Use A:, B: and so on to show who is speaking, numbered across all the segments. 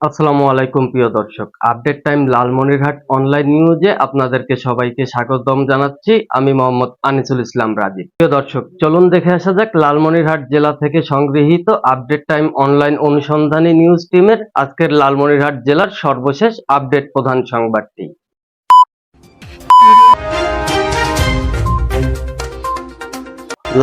A: আসসালামু আলাইকুম প্রিয় দর্শক, আপডেট টাইম লালমনিরহাট অনলাইন নিউজে আপনাদেরকে সবাইকে স্বাগতম জানাচ্ছি। আমি মোহাম্মদ আনিসুল ইসলাম রাজীব। প্রিয় দর্শক, চলুন দেখে আসা যাক লালমনিরহাট জেলা থেকে সংগৃহীত আপডেট টাইম অনলাইন অনুসন্ধানী নিউজ টিমের আজকের লালমনিরহাট জেলার সর্বশেষ আপডেট প্রধান সংবাদটি।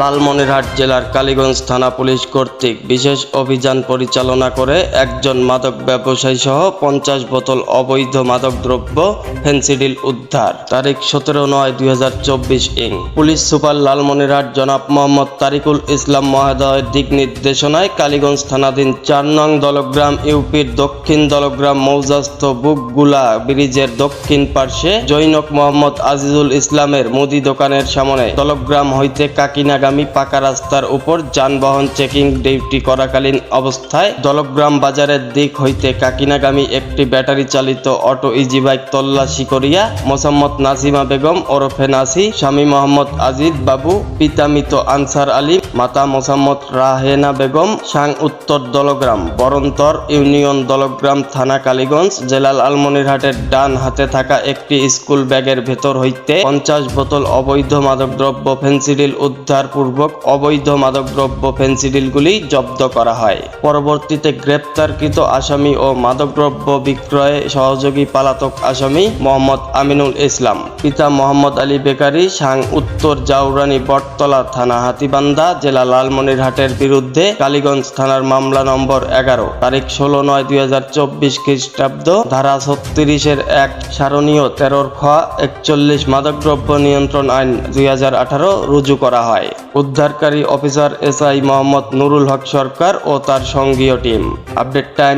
A: লালমনিরহাট জেলার কালীগঞ্জ থানা পুলিশ কর্তৃক বিশেষ অভিযান পরিচালনা করে একজন মাদক ব্যবসায়ী সহ 50 বোতল অবৈধ মাদকদ্রব্য ফেন্সিডিল উদ্ধার। তারিখ 17/9/2024 ইং। পুলিশ সুপার লালমনিরহাট জনাব মোহাম্মদ তারিকুল ইসলাম মহোদয়ের দিক নির্দেশনায় কালীগঞ্জ থানাধীন 4 নং দলগ্রাম ইউপির দক্ষিণ দলগ্রাম মৌজাস্থ বুকগুলা ব্রিজের দক্ষিণ পার্শ্বে জৈনক মোহাম্মদ আজিজুল ইসলামের মুদি দোকানের সামনে দলগ্রাম হইতে কাকিনা পাকা রাস্তার উপর যানবাহন চেকিং ডিউটি করাকালীন অবস্থায় দলগ্রাম বাজারের দিক হইতে কাকিনাগামী একটি ব্যাটারি চালিত অটো ইজি বাইক তল্লাশি করিয়া মোসাম্মদ নাসিমা বেগম ওরফে নাসি, স্বামী মোহাম্মদ আজিদ বাবু, পিতা মৃত আনসার আলী, মাতা মোসাম্মদ রাহেনা বেগম, সাং উত্তর দলগ্রাম বরন্তর ইউনিয়ন দলগ্রাম থানা কালীগঞ্জ জেলা লালমনিরহাটের ডান হাতে থাকা একটি স্কুল ব্যাগের ভেতর হইতে 50 বোতল অবৈধ মাদকদ্রব্য ফেন্সিডিল উদ্ধার পূর্বক অবৈধ মাদকদ্রব্য ফেন্সিডিলগুলি জব্দ করা হয়। পরবর্তীতে গ্রেপ্তারকৃত আসামি ও মাদকদ্রব্য বিক্রয়ে সহযোগী পলাতক আসামি মোহাম্মদ আমিনুল ইসলাম, পিতা মোহাম্মদ আলী বেকারি, সাং উত্তর জাউরানী বটতলা থানা হাতীবান্ধা জেলা লালমনিরহাটের বিরুদ্ধে কালীগঞ্জ থানার মামলা নম্বর 11 তারিখ 16/9/2024 খ্রিস্টাব্দ ধারা 36-এর 1 সারণীয় 13-41 মাদকদ্রব্য নিয়ন্ত্রণ আইন 2018 রুজু করা হয়। উদ্ধারকারী অফিসার এসআই মোহাম্মদ নুরুল হক সরকার ও তার সঙ্গীয় team. Update time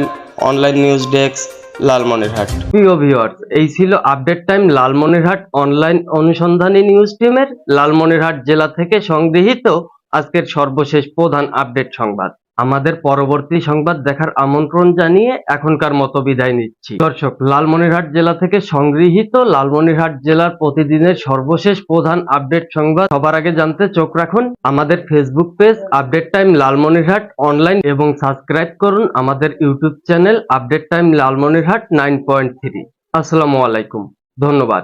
A: online news desk, Lalmonirhat. প্রিয় ভিউয়ার্স, এই ছিল আপডেট টাইম লালমনিরহাট অনলাইন অনুসন্ধানী নিউজ টিমের লালমনিরহাট জেলা থেকে সংগৃহীত আজকের সর্বশেষ প্রধান আপডেট সংবাদ। আমাদের পরবর্তী সংবাদ দেখার আমন্ত্রণ জানিয়ে এখনকার মতো বিদায় নিচ্ছি। দর্শক, লালমনিরহাট জেলা থেকে সংগৃহীত লালমনিরহাট জেলার প্রতিদিনের সর্বশেষ প্রধান আপডেট সংবাদ সবার আগে জানতে চোখ রাখুন আমাদের Facebook page update time Lalmonirhat online এবং সাবস্ক্রাইব করুন আমাদের YouTube channel update time Lalmonirhat 9.3। আসসালামু আলাইকুম, ধন্যবাদ।